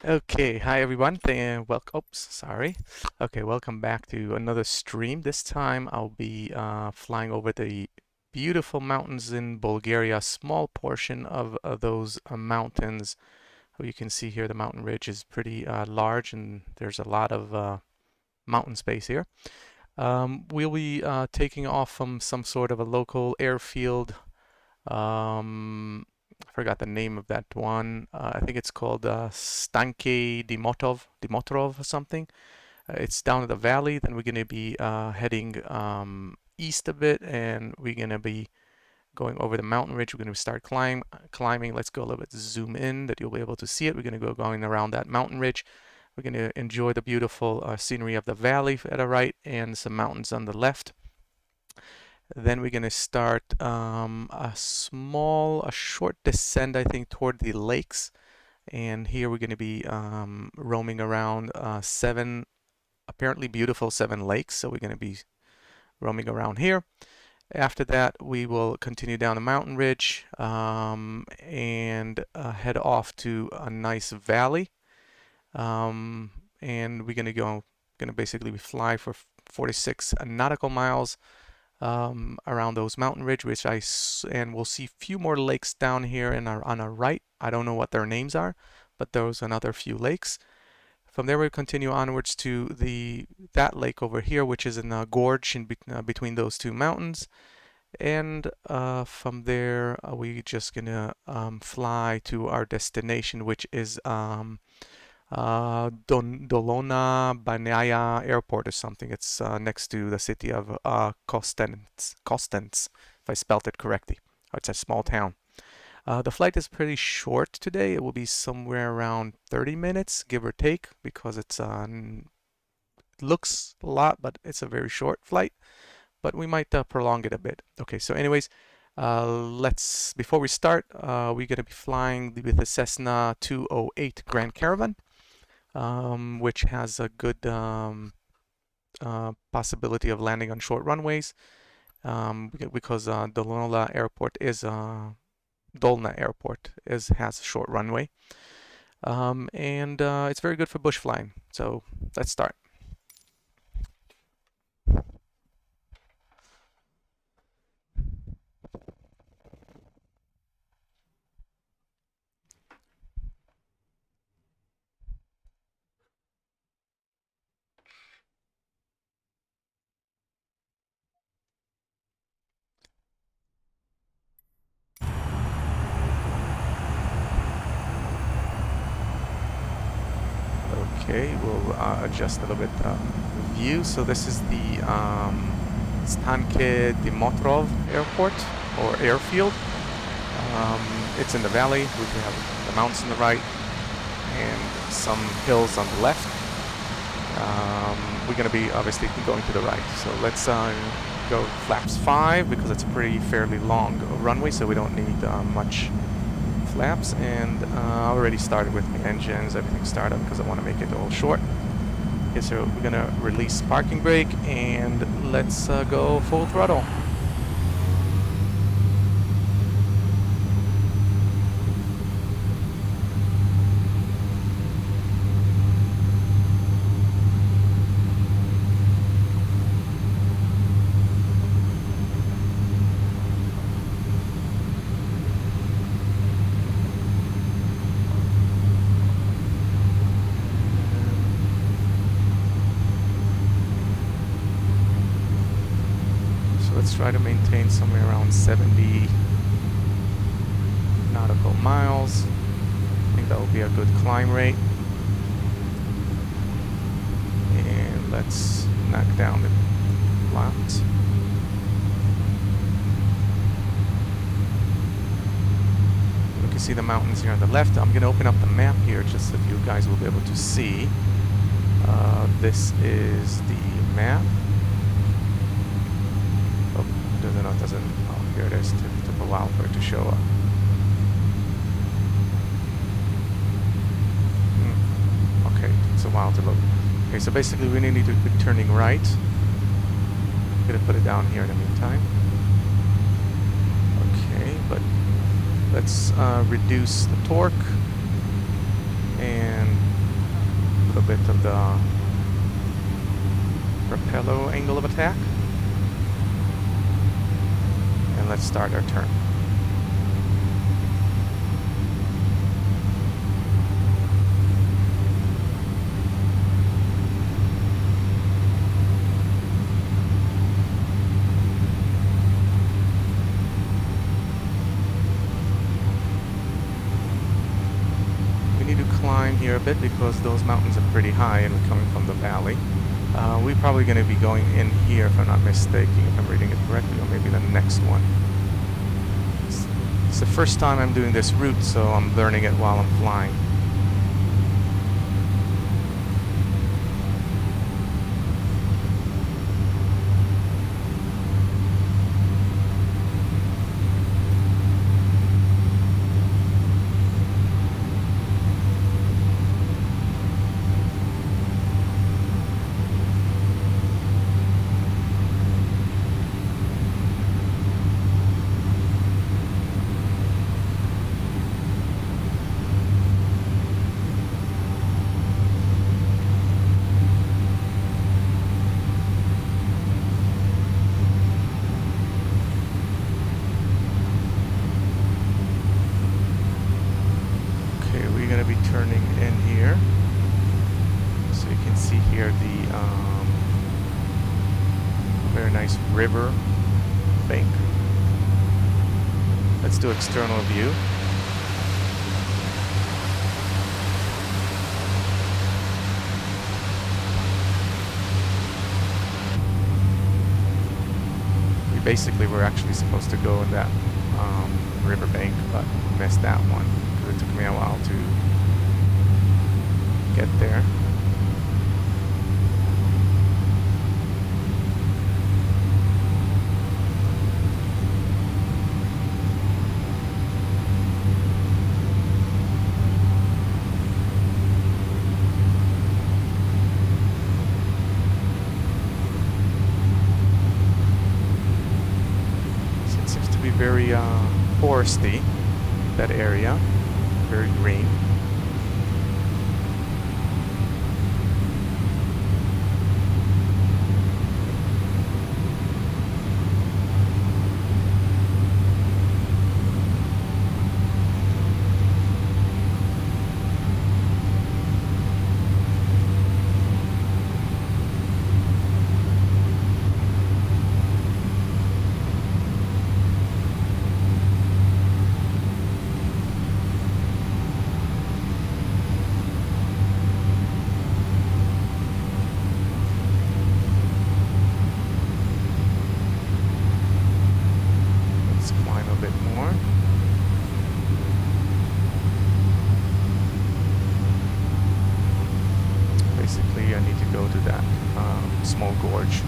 Okay, hi everyone. Oops, sorry. Okay, welcome back to another stream. This time I'll be flying over the beautiful mountains in Bulgaria. A small portion of those mountains. You can see here the mountain ridge is pretty large, and there's a lot of mountain space here. We'll be taking off from some sort of a local airfield. I forgot the name of that one. I think it's called Stanke Dimotrov or something. It's down in the valley. Then we're going to be heading east a bit, and we're going to be going over the mountain ridge. We're going to start climbing. Let's go a little bit zoom in that you'll be able to see it. We're going to go going around that mountain ridge. We're going to enjoy the beautiful scenery of the valley at the right and some mountains on the left. Then we're going to start a short descent, I think, toward the lakes. And here we're going to be roaming around seven, apparently beautiful seven lakes. So we're going to be roaming around here. After that, we will continue down the mountain ridge and head off to a nice valley. And we're going to basically fly for 46 nautical miles around those mountain ridge, and we'll see a few more lakes down here on our right. I don't know what their names are, but there's another few lakes. From there, we continue onwards to that lake over here, which is in a gorge between those two mountains. And from there, we're just gonna fly to our destination, which is Dolona Banaya Airport or something. It's next to the city of Kostens, if I spelled it correctly. It's a small town. The flight is pretty short today. It will be somewhere around 30 minutes, give or take, because it looks a lot, but it's a very short flight. But we might prolong it a bit. Okay, so anyways, before we start, we're going to be flying with the Cessna 208 Grand Caravan, which has a good possibility of landing on short runways, because Dolna Airport has a short runway, and it's very good for bush flying. So let's start. Okay, we'll adjust a little bit view. So this is the Stanke Dimotrov Airport or airfield. It's in the valley. We have the mountains on the right and some hills on the left. We're going to be obviously going to the right. So let's go flaps 5 because it's a fairly long runway, so we don't need much flaps. And I already started with the engines, everything started because I want to make it all short. Okay, so we're going to release parking brake and let's go full throttle. Let's try to maintain somewhere around 70 nautical miles. I think that will be a good climb rate. And let's knock down the flaps. You can see the mountains here on the left. I'm going to open up the map here just so you guys will be able to see. This is the map. Oh, here it is. It took a while for it to show up. Okay, it's a while to load. Okay, so basically we need to be turning right. I'm gonna put it down here in the meantime. Okay, but let's reduce the torque and bit of the Rapello angle of attack. And let's start our turn. Climb here a bit because those mountains are pretty high and we're coming from the valley. We're probably going to be going in here if I'm not mistaken, if I'm reading it correctly, or maybe the next one. It's the first time I'm doing this route, so I'm learning it while I'm flying. Turning in here, so you can see here the very nice river bank. Let's do external view. We were actually supposed to go in that river bank, but missed that one because it took me a while to get there. So it seems to be very foresty, that area, very green. I need to go to that small gorge.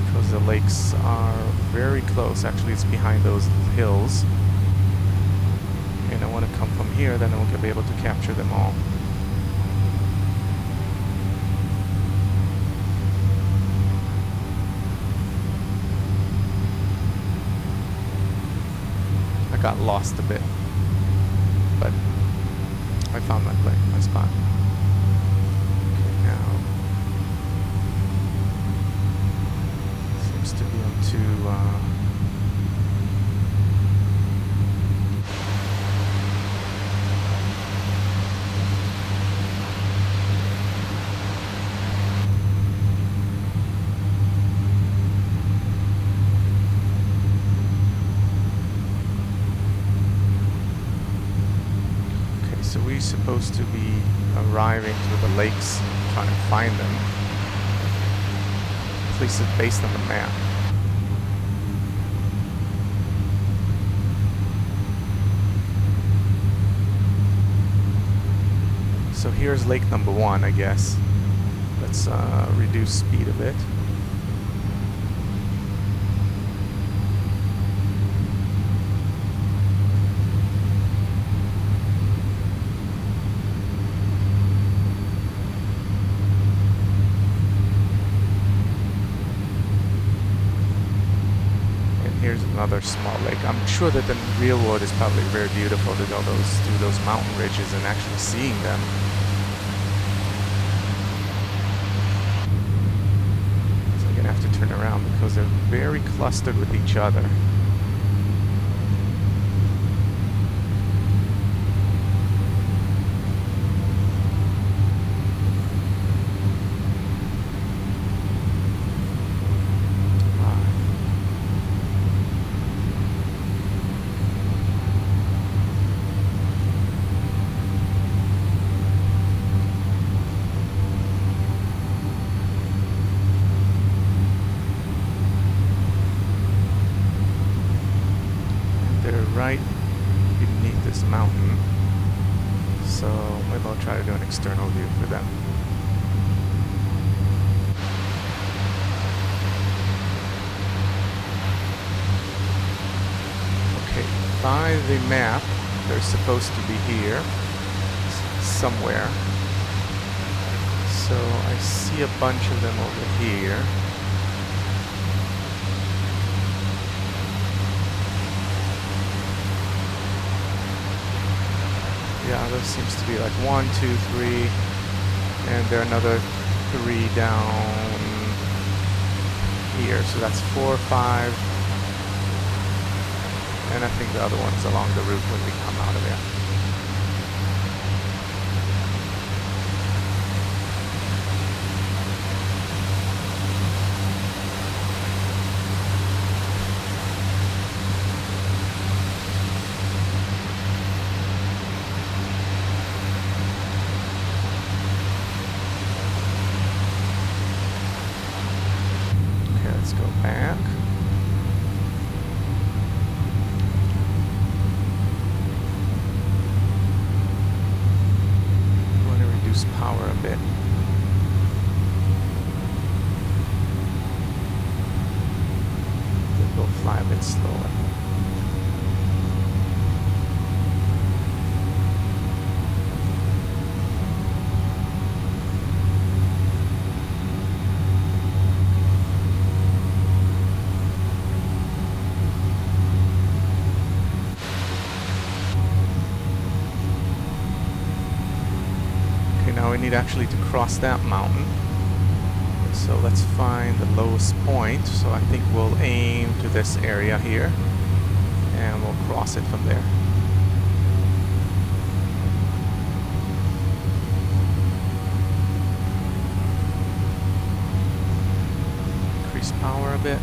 Because the lakes are very close. Actually, it's behind those hills. And I want to come from here, then we'll be able to capture them all. I got lost a bit, but I found my spot. Okay, now seems to be on to so we're supposed to be arriving to the lakes, trying to find them. At least it's based on the map. So here's lake number 1, I guess. Let's reduce speed a bit. another small lake. I'm sure that the real world is probably very beautiful to go through those mountain ridges and actually seeing them. So I'm gonna have to turn around because they're very clustered with each other. Right beneath this mountain, so maybe I'll try to do an external view for them. Okay, by the map, they're supposed to be here somewhere. So I see a bunch of them over here. Yeah, there seems to be like 1, 2, 3, and there are another 3 down here. So that's 4, 5, and I think the other one's along the route when we come out of there. Let's go back. I want to reduce power a bit. Then we'll fly a bit slower. Now we need actually to cross that mountain. So let's find the lowest point. So I think we'll aim to this area here and we'll cross it from there. Increase power a bit.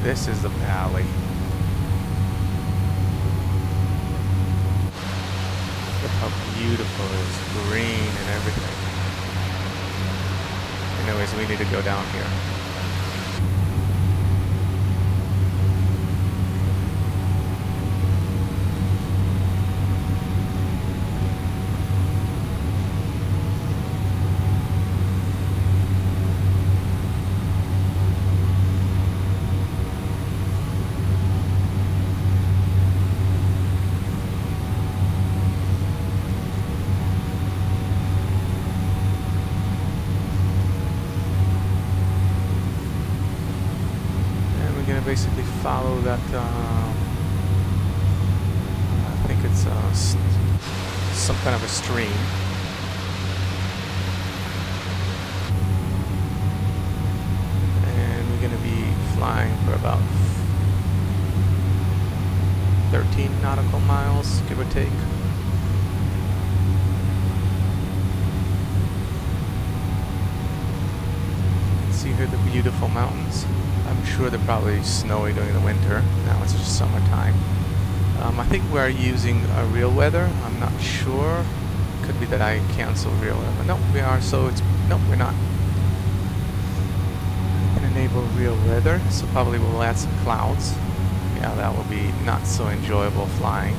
This is the valley. Look how beautiful it is, green and everything. Anyways, we need to go down here. Basically follow that, I think it's some kind of a stream. And we're going to be flying for about 13 nautical miles, give or take. See here the beautiful mountains. I'm sure they're probably snowy during the winter. Now it's just summertime. I think we're using real weather. I'm not sure. Could be that I canceled real weather. No, we are. So it's no, we're not. We can enable real weather. So probably we'll add some clouds. Yeah, that will be not so enjoyable flying.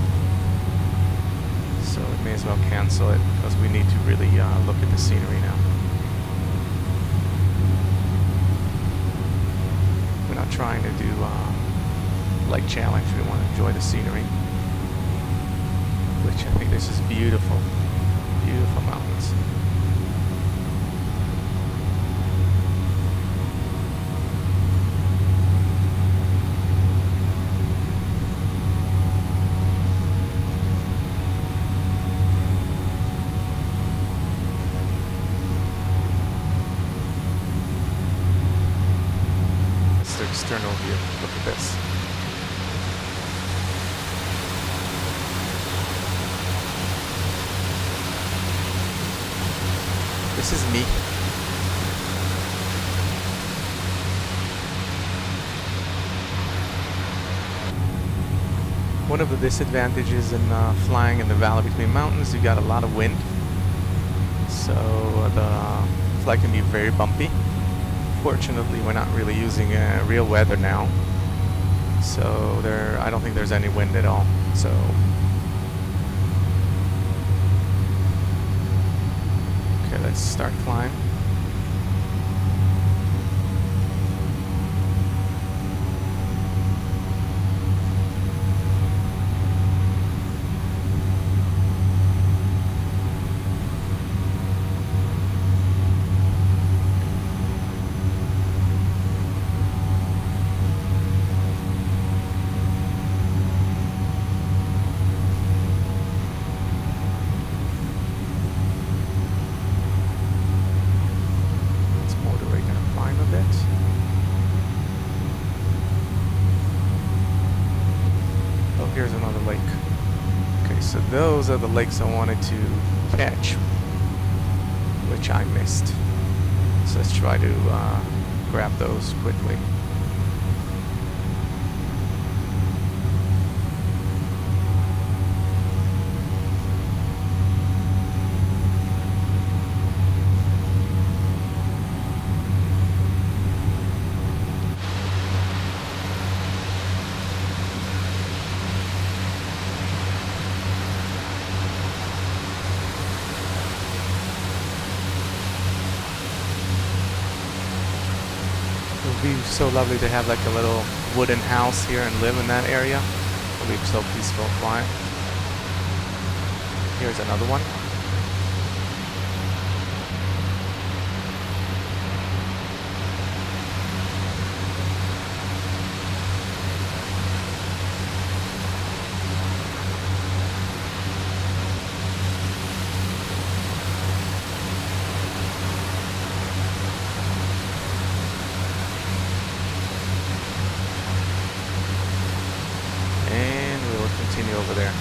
So we may as well cancel it because we need to really look at the scenery now. We're not trying to do lake challenge. We want to enjoy the scenery, which I think this is beautiful. Beautiful mountains. It's the external view. Look at this. This is me. One of the disadvantages in flying in the valley between mountains, you got a lot of wind. So the flight can be very bumpy. Fortunately, we're not really using real weather now. So I don't think there's any wind at all. So let's start climb. Here's another lake. Okay, so those are the lakes I wanted to catch, which I missed. So let's try to grab those quickly. It would be so lovely to have like a little wooden house here and live in that area. It would be so peaceful, quiet. Here's another one. Continue over there.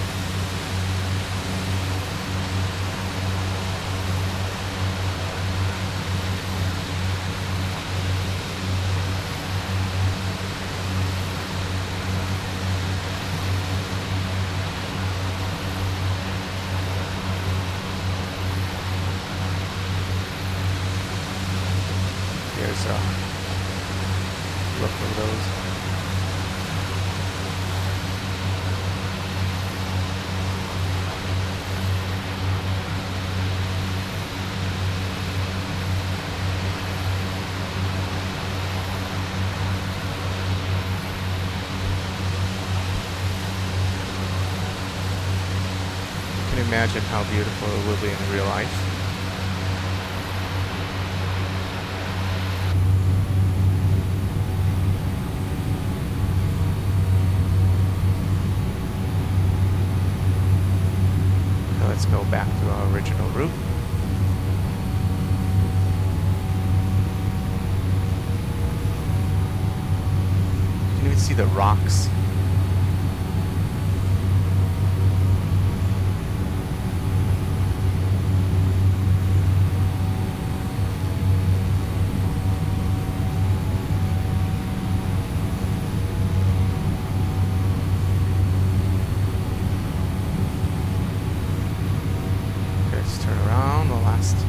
Here's a look of those. Imagine how beautiful it will be in real life. Now let's go back to our original route. You can even see the rocks.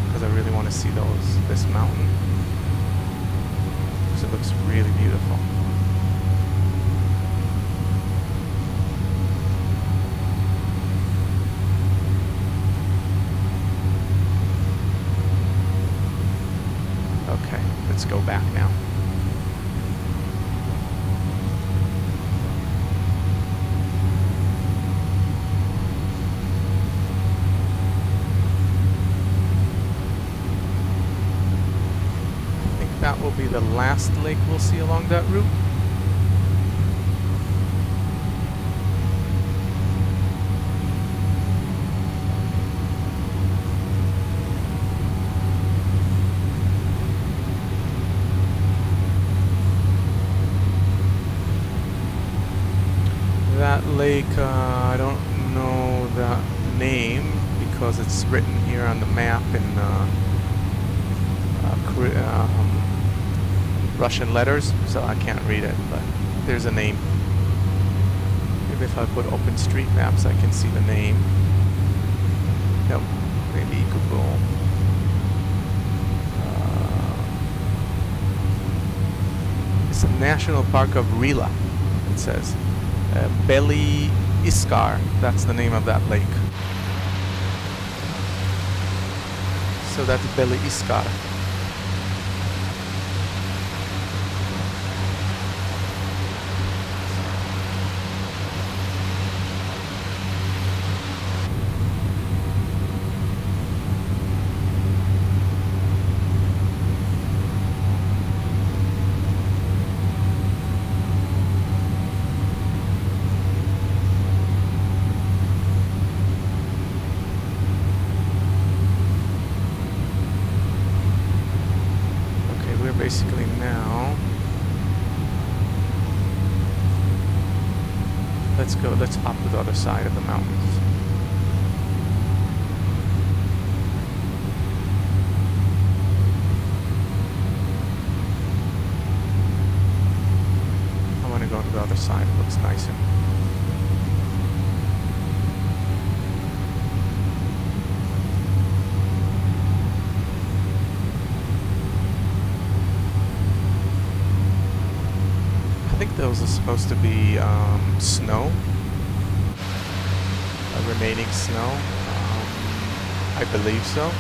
Because I really want to see this mountain, because it looks really beautiful. let's go back now. I think that will be the last lake we'll see along that route. That lake, I don't know the name because it's written here on the map in Russian letters, so I can't read it, but there's a name. Maybe if I put OpenStreetMaps I can see the name. Nope, maybe Google. It's the National Park of Rila, it says. Beli Iskar, that's the name of that lake. So that's Beli Iskar. Basically now, let's hop to the other side of the mountains. I want to go to the other side, it looks nicer. I think those are supposed to be snow, remaining snow. I believe so.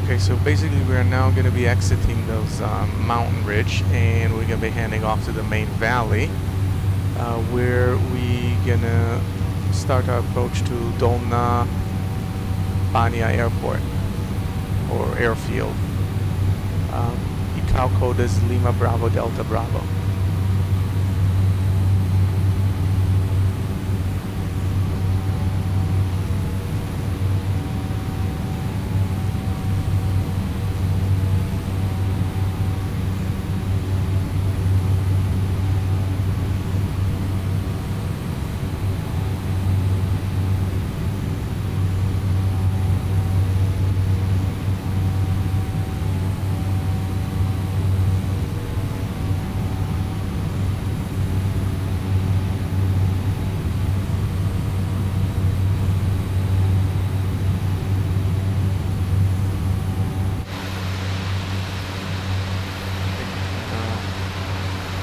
Okay, so basically we are now going to be exiting those mountain ridge, and we're going to be heading off to the main valley, where we going to start our approach to Dolna Banja Airport, or airfield. ICAO code is Lima Bravo Delta Bravo.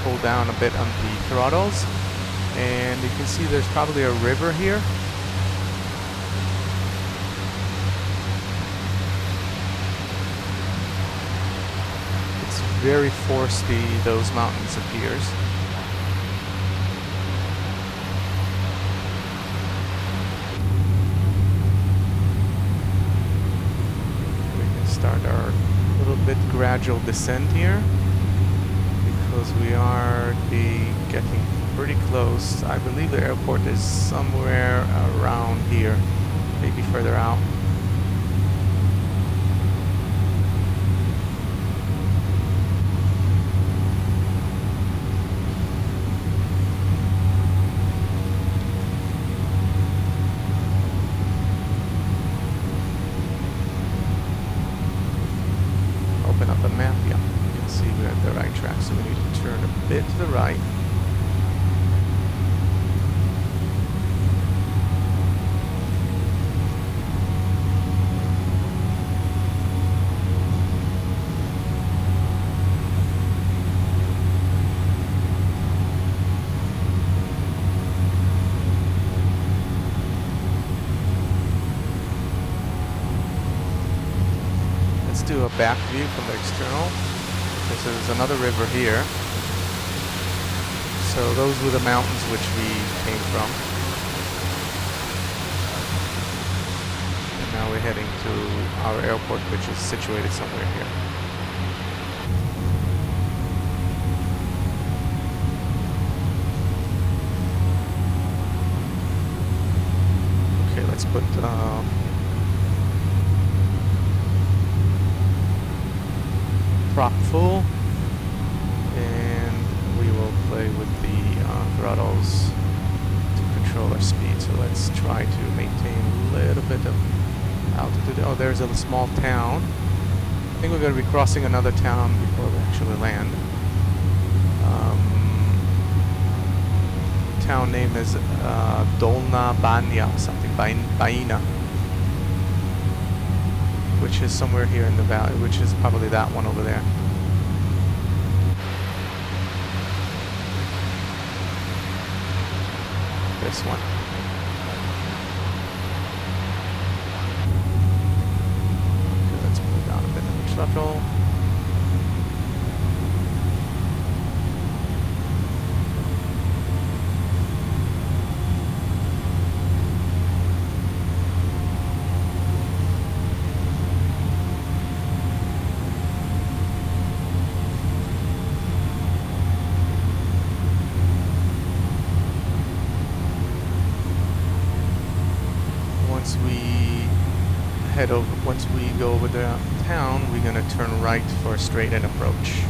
Pull down a bit on the throttles, and you can see there's probably a river here. It's very foresty, those mountains appears. We can start our little bit gradual descent here, because we are getting pretty close. I believe the airport is somewhere around here, maybe further out. right. Let's do a back view from the external. Okay, so there's another river here. So those were the mountains which we came from. And now we're heading to our airport, which is situated somewhere here. Okay, let's put prop full, and we will play with the throttles to control our speed. So let's try to maintain a little bit of altitude. Oh, there's a small town. I think we're going to be crossing another town before we actually land. Town name is Dolna Banya, something, Baina, which is somewhere here in the valley, which is probably that one over there. This one. Okay, let's pull down a bit of the throttle. Once we go over the town, we're going to turn right for a straight-in approach.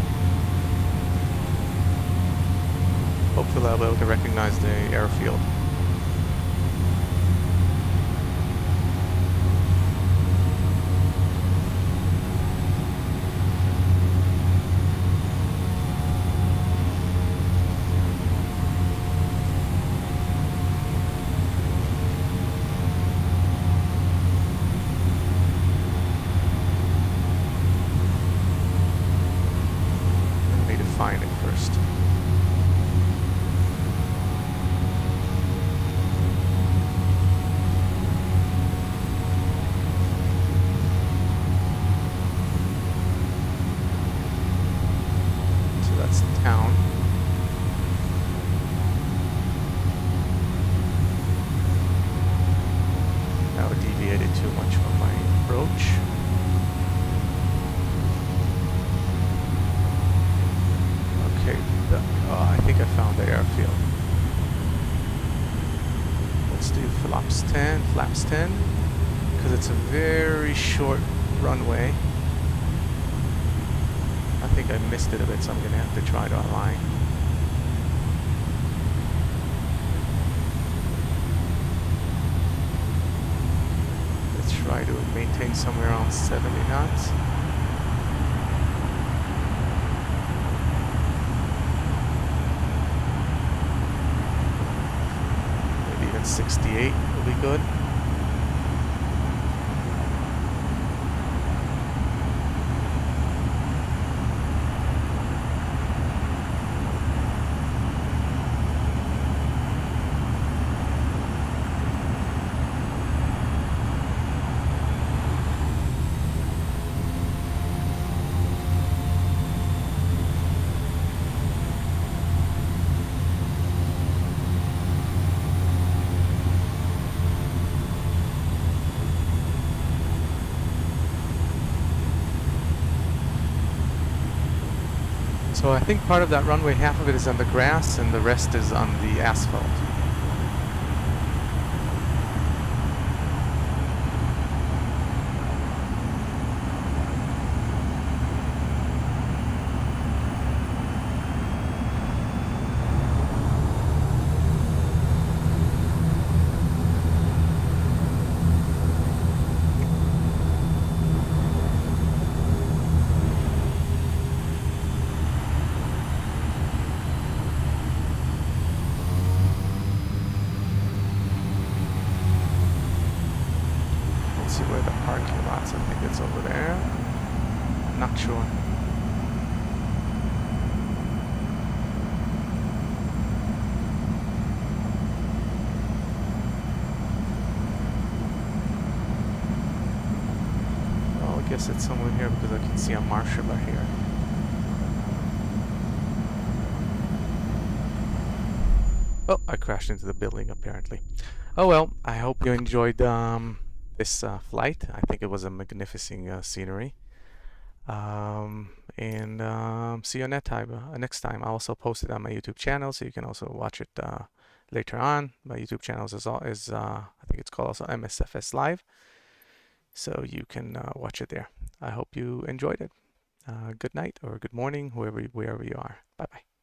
Hopefully I'll be able to recognize the airfield. Find it first. So that's the town. Now we deviated too much from my approach. I think I found the airfield. Let's do flaps 10, because it's a very short runway. I think I missed it a bit, so I'm going to have to try to align. Let's try to maintain somewhere around 70 knots. Maybe even 68 will be good. So I think part of that runway, half of it is on the grass and the rest is on the asphalt. sit somewhere here because I can see a marshaller here. Oh, I crashed into the building apparently. Oh well, I hope you enjoyed this flight. I think it was a magnificent scenery. And see you next time. I also post it on my YouTube channel, so you can also watch it later on. My YouTube channel is I think it's called also MSFS Live, so you can watch it there. I hope you enjoyed it. Good night or good morning, wherever you are. Bye bye.